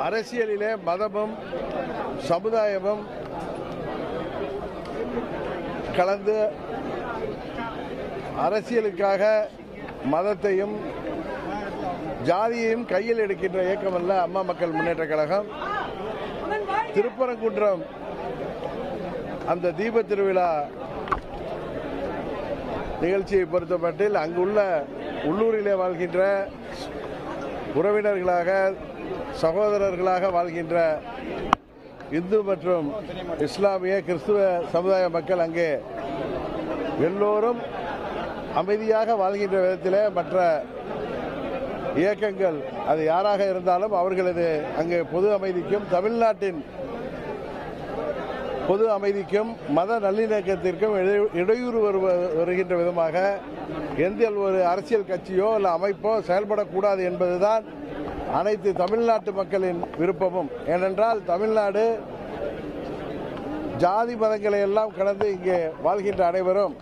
அரசியலிலே மதமும் சமுதாயமும் கலந்து அரசியலுக்காக மதத்தையும் ஜாதியையும் கையில் எடுக்கின்ற இயக்கம் அல்ல அம்மா மக்கள் முன்னேற்ற கழகம். திருப்பரங்குன்றம் அந்த தீப திருவிழா நிகழ்ச்சியை பொறுத்தமட்டில் அங்குள்ள உள்ளூரிலே வாழ்கின்ற உறவினர்களாக சகோதரர்களாக வாழ்கின்ற இந்து மற்றும் இஸ்லாமிய கிறிஸ்துவ சமுதாய மக்கள் அங்கே எல்லோரும் அமைதியாக வாழ்கின்ற விதத்தில் மற்ற இயக்கங்கள் அது யாராக இருந்தாலும் அவர்களது அங்கே பொது அமைதிக்கும் தமிழ்நாட்டின் பொது அமைதிக்கும் மத நல்லிணக்கத்திற்கும் இடையூறு வருகின்ற விதமாக எந்த ஒரு அரசியல் கட்சியோ அல்ல அமைப்போ செயல்படக்கூடாது என்பதுதான் அனைத்து தமிழ்நாட்டு மக்களின் விருப்பமும். ஏனென்றால் தமிழ்நாடு ஜாதி மதங்களை எல்லாம் கடந்து இங்கே வாழ்கின்ற அனைவரும்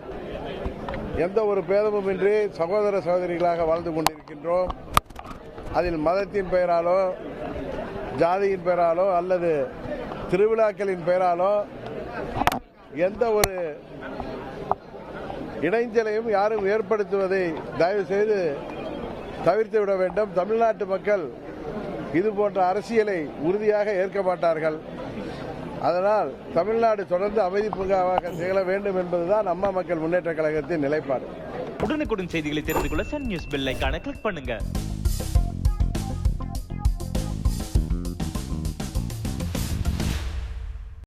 எந்த ஒரு பேதமுமின்றி சகோதர சகோதரிகளாக வாழ்ந்து கொண்டிருக்கின்றோம். அதில் மதத்தின் பெயராலோ ஜாதியின் பெயராலோ அல்லது திருவிழாக்களின் பெயராலோ எந்த ஒரு இடைஞ்சலையும் யாரும் ஏற்படுத்துவதை தயவு செய்து தவிர்த்து விட வேண்டும். தமிழ்நாட்டு மக்கள் இது போன்ற அரசியலை உறுதியாக ஏற்க மாட்டார்கள். அதனால் தமிழ்நாடு தொடர்ந்து அமைதி பூங்காவாக திகழ வேண்டும் என்பதுதான் அம்மா மக்கள் முன்னேற்ற கழகத்தின் நிலைப்பாடு. உடனுக்குடன் செய்திகளை தெரிந்து கொள்ள சன் நியூஸ் பெல் ஐகானை கிளிக் பண்ணுங்க.